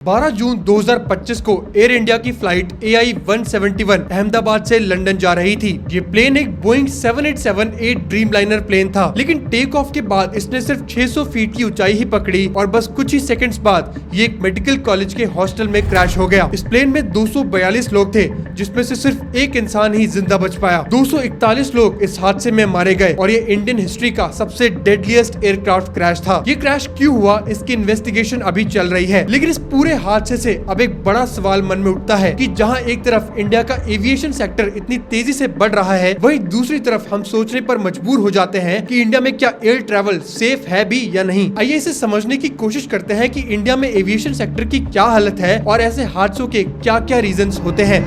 12 जून 2025 को air India की flight AI-171 Ahmedabad से लंदन जा रही थी। ये प्लेन एक बोइंग 787-8 ड्रीमलाइनर प्लेन था, लेकिन टेक ऑफ के बाद इसने सिर्फ 600 फीट की ऊंचाई ही पकड़ी और बस कुछ ही सेकंड्स बाद ये एक मेडिकल कॉलेज के हॉस्टल में क्रैश हो गया। इस प्लेन में 242 लोग थे, जिसमें से सिर्फ एक इंसान ही जिंदा बच पाया। 241 लोग इस हादसे में मारे गए और ये इंडियन हिस्ट्री का सबसे डेडलीस्ट एयरक्राफ्ट क्रैश था। ये क्रैश क्यों हुआ, इसकी इन्वेस्टिगेशन अभी चल रही है, लेकिन इस पूरे हादसे से अब एक बड़ा सवाल मन में उठता है कि जहां एक तरफ इंडिया का एविएशन सेक्टर इतनी तेजी से बढ़ रहा है, वहीं दूसरी तरफ हम सोचने पर मजबूर हो जाते हैं कि इंडिया में क्या एयर ट्रैवल सेफ है भी या नहीं। आइए इसे समझने की कोशिश करते हैं कि इंडिया में एविएशन सेक्टर की क्या हालत है और ऐसे हादसों के क्या क्या रीजंस होते हैं।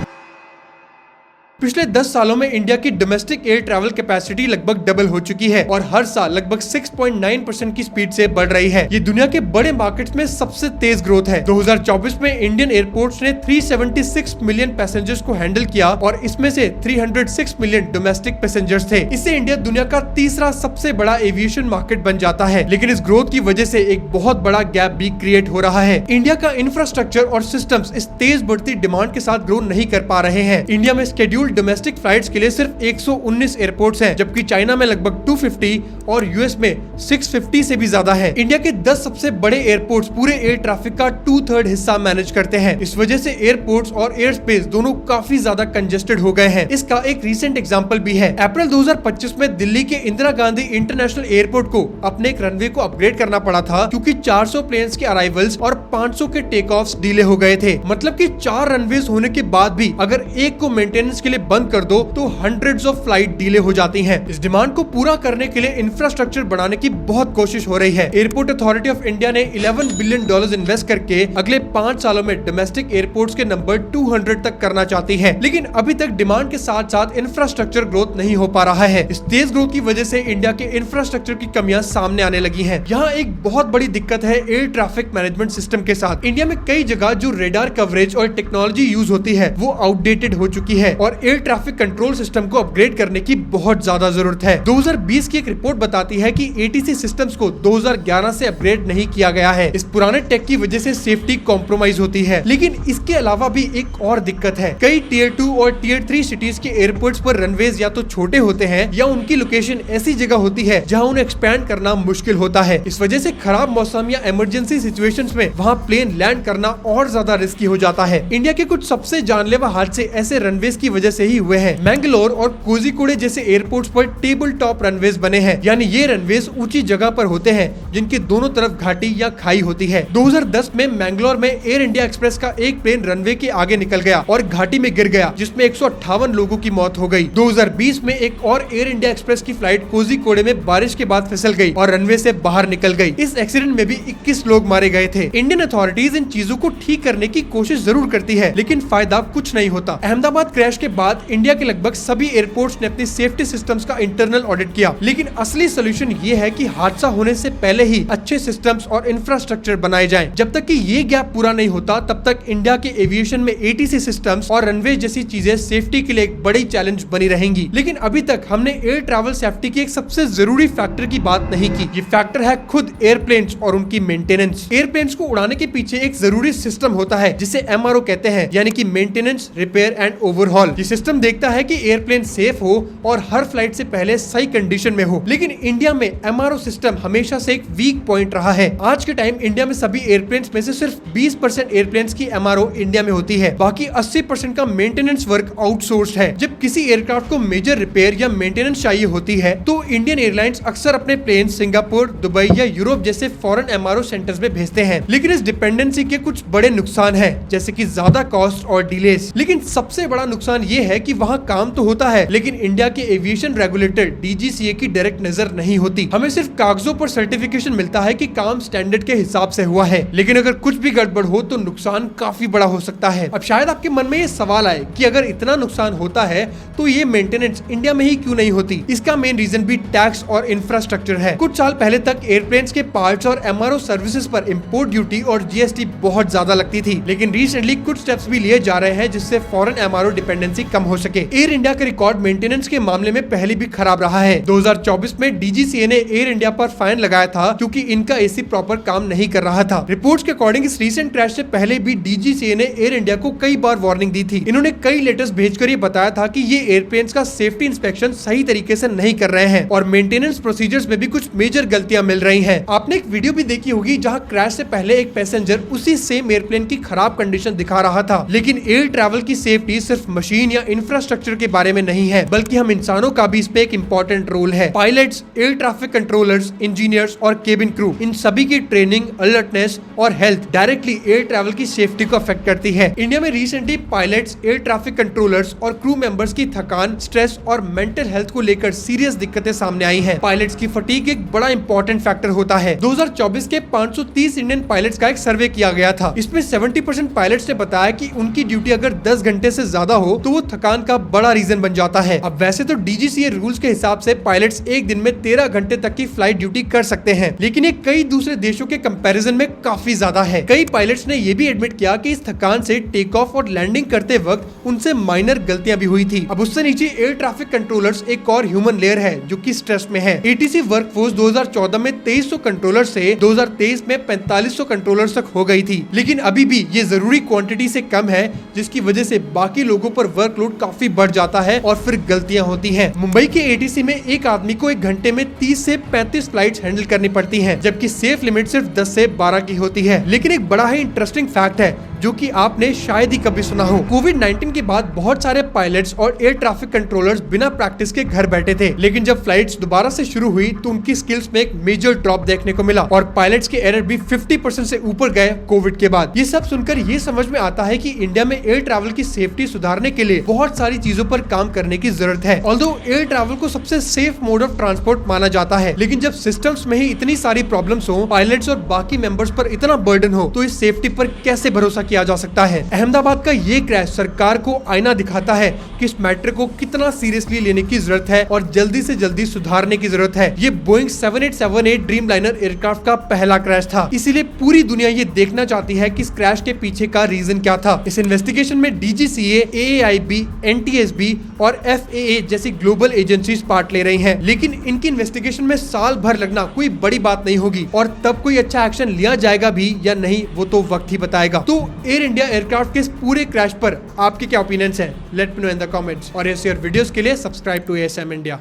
पिछले 10 सालों में इंडिया की डोमेस्टिक एयर ट्रैवल कैपेसिटी लगभग डबल हो चुकी है और हर साल लगभग 6.9% की स्पीड से बढ़ रही है। ये दुनिया के बड़े मार्केट्स में सबसे तेज ग्रोथ है। 2024 में इंडियन एयरपोर्ट्स ने 376 मिलियन पैसेंजर्स को हैंडल किया और इसमें से 306 मिलियन डोमेस्टिक पैसेंजर्स थे। इससे इंडिया दुनिया का तीसरा सबसे बड़ा एविएशन मार्केट बन जाता है, लेकिन इस ग्रोथ की वजह से एक बहुत बड़ा गैप भी क्रिएट हो रहा है। इंडिया का इंफ्रास्ट्रक्चर और सिस्टम्स इस तेज बढ़ती डिमांड के साथ ग्रो नहीं कर पा रहे हैं। इंडिया में शेड्यूल्ड डोमेस्टिक फ्लाइट्स के लिए सिर्फ 119 एयरपोर्ट्स हैं, जबकि चाइना में लगभग 250 और यूएस में 650 से भी ज्यादा है। इंडिया के 10 सबसे बड़े एयरपोर्ट्स पूरे एयर ट्रैफिक का 2/3 हिस्सा मैनेज करते हैं। इस वजह से एयरपोर्ट्स और एयर स्पेस दोनों काफी ज्यादा कंजेस्टेड हो गए हैं। इसका एक रीसेंट एग्जांपल भी है। अप्रैल 2025 में दिल्ली के इंदिरा गांधी इंटरनेशनल एयरपोर्ट को अपने एक रनवे को अपग्रेड करना पड़ा था, क्योंकि 400 प्लेन्स के अराइवल्स और 500 के टेक ऑफ्स डिले हो गए थे। मतलब कि 4 रनवेज होने के बाद भी अगर एक को मेंटेनेंस के लिए बंद कर दो तो हंड्रेड्स ऑफ फ्लाइट डिले हो जाती हैं। इस डिमांड को पूरा करने के लिए इंफ्रास्ट्रक्चर बढ़ाने की बहुत कोशिश हो रही है। एयरपोर्ट अथॉरिटी ऑफ इंडिया ने $11 बिलियन इन्वेस्ट करके अगले 5 सालों में डोमेस्टिक एयरपोर्ट्स के नंबर 200 तक करना चाहती है, लेकिन अभी तक डिमांड के साथ साथ इंफ्रास्ट्रक्चर ग्रोथ नहीं हो पा रहा है। इस तेज ग्रोथ की वजह से इंडिया के इंफ्रास्ट्रक्चर की कमियां सामने आने लगी है। यहाँ एक बहुत बड़ी दिक्कत है एयर ट्रैफिक मैनेजमेंट सिस्टम के साथ। इंडिया में कई जगह जो रेडार कवरेज और टेक्नोलॉजी यूज होती है वो आउटडेटेड हो चुकी है और एयर ट्रैफिक कंट्रोल सिस्टम को अपग्रेड करने की बहुत ज्यादा जरूरत है। 2020 की एक रिपोर्ट बताती है कि ATC सिस्टम्स को 2011 से अपग्रेड नहीं किया गया है। इस पुराने टेक की वजह से सेफ्टी कॉम्प्रोमाइज होती है। लेकिन इसके अलावा भी एक और दिक्कत है। कई टियर 2 और टियर 3 सिटीज के एयरपोर्ट्स पर रनवेज या तो छोटे होते हैं या उनकी लोकेशन ऐसी जगह होती है जहां उन्हें एक्सपैंड करना मुश्किल होता है। इस वजह से खराब मौसम या इमरजेंसी सिचुएशंस में वहां प्लेन लैंड करना और ज्यादा रिस्की हो जाता है। इंडिया के कुछ सबसे जानलेवा हादसे ऐसे रनवेज की वजह से ही हुए हैं। मैंगलोर और कोझिकोड जैसे एयरपोर्ट्स पर टेबल टॉप रनवेज बने हैं, यानी ये रनवेज ऊंची जगह पर होते हैं जिनके दोनों तरफ घाटी या खाई होती है। 2010 में मैंगलोर में एयर इंडिया एक्सप्रेस का एक प्लेन रनवे के आगे निकल गया और घाटी में गिर गया, जिसमें 158 लोगों की मौत हो गई। 2020 में एक और एयर इंडिया एक्सप्रेस की फ्लाइट कोझिकोड में बारिश के बाद फिसल गई और रनवे से बाहर निकल गई। इस एक्सीडेंट में भी 21 लोग मारे गए थे। इंडियन अथॉरिटीज इन चीजों को ठीक करने की कोशिश जरूर करती है, लेकिन फायदा कुछ नहीं होता। अहमदाबाद क्रैश के बाद इंडिया के लगभग सभी एयरपोर्ट्स ने अपनी सेफ्टी सिस्टम्स का इंटरनल ऑडिट किया, लेकिन असली सोल्यूशन ये है कि हादसा होने से पहले ही अच्छे सिस्टम्स और इंफ्रास्ट्रक्चर बनाए जाएं। जब तक कि ये गैप पूरा नहीं होता, तब तक इंडिया के एविएशन में ATC सिस्टम्स और रनवे जैसी चीजें सेफ्टी के लिए एक बड़ी चैलेंज बनी रहेंगी। लेकिन अभी तक हमने एयर ट्रैवल सेफ्टी की एक सबसे जरूरी फैक्टर की बात नहीं की। ये फैक्टर है खुद एयरप्लेन्स और उनकी मेंटेनेंस। एयरप्लेन्स को उड़ाने के पीछे एक जरूरी सिस्टम होता है जिसे MRO कहते हैं, यानी कि मेंटेनेंस, रिपेयर एंड ओवरहॉल। ये सिस्टम देखता है कि एयरप्लेन सेफ हो और हर फ्लाइट से पहले सही कंडीशन में हो। लेकिन इंडिया में MRO सिस्टम हमेशा से एक वीक पॉइंट रहा है। आज के टाइम इंडिया में सभी एयरप्लेन्स में से सिर्फ 20% एयरप्लेन्स की MRO इंडिया में होती है। बाकी 80% का मेंटेनेंस वर्क आउटसोर्स्ड है। जब किसी एयरक्राफ्ट को मेजर रिपेयर या मेंटेनेंस चाहिए होती है तो इंडियन एयरलाइंस अक्सर अपने प्लेन सिंगापुर, दुबई या यूरोप जैसे फॉरेन MRO सेंटर्स में भेजते हैं। लेकिन इस डिपेंडेंसी के कुछ बड़े नुकसान है, जैसे कि ज्यादा कॉस्ट और डिलेस। लेकिन सबसे बड़ा नुकसान ये है कि वहाँ काम तो होता है, लेकिन इंडिया के एविएशन रेगुलेटर DGCA की डायरेक्ट नजर नहीं होती। हमें सिर्फ कागजों पर सर्टिफिकेशन मिलता है कि काम स्टैंडर्ड के हिसाब से हुआ है, लेकिन अगर कुछ भी गड़बड़ हो तो नुकसान काफी बड़ा हो सकता है। अब शायद आपके मन में ये सवाल आए कि अगर इतना नुकसान होता है तो ये मेंटेनेंस इंडिया में ही क्यों नहीं होती। इसका मेन रीजन भी टैक्स और इंफ्रास्ट्रक्चर है। कुछ साल पहले तक एयरप्लेन्स के पार्ट्स और MRO सर्विसेज पर इंपोर्ट ड्यूटी और GST बहुत ज्यादा लगती थी, लेकिन रिसेंटली कुछ स्टेप्स भी लिए जा रहे हैं जिससे फॉरेन MRO डिपेंडेंसी कम हो सके। एयर इंडिया का रिकॉर्ड मेंटेनेंस के मामले में पहले भी खराब रहा है। 2024 में DGCA ने एयर इंडिया पर फाइन लगाया था क्योंकि इनका एसी प्रॉपर काम नहीं कर रहा था। रिपोर्ट्स के अकॉर्डिंग इस रीसेंट क्रैश से पहले भी DGCA ने एयर इंडिया को कई बार वार्निंग दी थी। इन्होंने कई लेटर्स भेजकर ये बताया था कि ये एयरप्लेन्स का सेफ्टी इंस्पेक्शन सही तरीके से नहीं कर रहे हैं और मेंटेनेंस प्रोसीजर्स में भी कुछ मेजर गलतियां मिल रही हैं। आपने एक वीडियो भी देखी होगी जहां क्रैश से पहले एक पैसेंजर उसी सेम एयरप्लेन की खराब कंडीशन दिखा रहा था। लेकिन एयर ट्रैवल की सेफ्टी सिर्फ मशीन या इंफ्रास्ट्रक्चर के बारे में नहीं है, बल्कि हम इंसानों का भी इसमें एक इम्पोर्टेंट रोल है। Pilots, air traffic controllers, engineers और केबिन क्रू, इन सभी की ट्रेनिंग, अलर्टनेस और हेल्थ डायरेक्टली एयर ट्रैवल की सेफ्टी को अफेक्ट करती है। इंडिया में recently pilots, air traffic controllers और क्रू मेंबर्स की थकान, स्ट्रेस और मेंटल हेल्थ को लेकर सीरियस दिक्कतें सामने आई हैं। पायलट्स की फटीग एक बड़ा इंपॉर्टेंट फैक्टर होता है। 2024 के 530 इंडियन पायलट्स का एक सर्वे किया गया था। इसमें 70% पायलट्स ने बताया कि उनकी ड्यूटी अगर 10 घंटे से ज्यादा हो तो वो थकान का बड़ा रीजन बन जाता है। अब वैसे तो DGCA रूल्स के हिसाब से पायलट्स एक दिन में 13 घंटे तक की फ्लाइट ड्यूटी कर सकते हैं, लेकिन ये कई दूसरे देशों के कंपैरिजन में काफी ज्यादा है। कई पायलट्स ने ये भी एडमिट किया कि इस थकान से टेक ऑफ और लैंडिंग करते वक्त उनसे माइनर गलतियां भी हुई थी। अब उससे नीचे एयर ट्रैफिक कंट्रोलर्स एक और ह्यूमन लेयर है जो कि स्ट्रेस में है। ATC वर्कफोर्स 2014 में 2300 कंट्रोलर से 2023 में 4500 कंट्रोलर तक हो गई थी, लेकिन अभी भी ये जरूरी क्वांटिटी से कम है, जिसकी वजह से बाकी लोगों पर वर्कलोड काफी बढ़ जाता है और फिर गलतियां होती हैं। मुंबई के ATC में एक आदमी को एक घंटे में 30 से 35 फ्लाइट्स हैंडल करनी पड़ती हैं, जबकि सेफ लिमिट सिर्फ 10 से 12 की होती है। लेकिन एक बड़ा ही इंटरेस्टिंग फैक्ट है जो कि आपने शायद ही कभी सुना हो। कोविड-19 के बाद बहुत सारे पायलट्स और एयर ट्रैफिक कंट्रोलर्स बिना प्रैक्टिस के घर बैठे थे, लेकिन जब फ्लाइट्स दोबारा से शुरू हुई तो उनकी स्किल्स में एक मेजर ड्रॉप देखने को मिला और पायलट्स के एरर भी 50% से ऊपर गए कोविड के बाद। ये सब सुनकर ये समझ में आता है कि इंडिया में एयर ट्रैवल की सेफ्टी सुधारने के लिए बहुत सारी चीजों पर काम करने की जरूरत है। ऑल्दो एयर ट्रैवल को सबसे सेफ मोड ऑफ ट्रांसपोर्ट माना जाता है, लेकिन जब सिस्टम्स में ही इतनी सारी प्रॉब्लम्स हो, पायलट्स और बाकी मेंबर्स पर इतना बर्डन हो, तो इस सेफ्टी पर कैसे भरोसा किया जा सकता है। अहमदाबाद का ये क्रैश सरकार को आईना दिखाता है कि इस मैटर को कितना सीरियसली लेने की जरूरत है और जल्दी से जल्दी सुधारने की जरूरत है। ये बोइंग 7878 ड्रीम लाइनर एयरक्राफ्ट का पहला क्रैश था, इसीलिए पूरी दुनिया ये देखना चाहती है कि इस क्रैश के पीछे का रीजन क्या था। इस इन्वेस्टिगेशन में DGCA, AAIB, NTSB और FAA जैसी ग्लोबल एजेंसीज पार्ट ले रही हैं, लेकिन इनकी इन्वेस्टिगेशन में साल भर लगना कोई बड़ी बात नहीं होगी और तब कोई अच्छा एक्शन लिया जाएगा भी या नहीं वो तो वक्त ही बताएगा। तो एयर इंडिया एयरक्राफ्ट के इस पूरे क्रैश पर आपके क्या ओपिनियंस हैं? Let me know in the comments और ऐसे और वीडियोस के लिए सब्सक्राइब टू ASM इंडिया।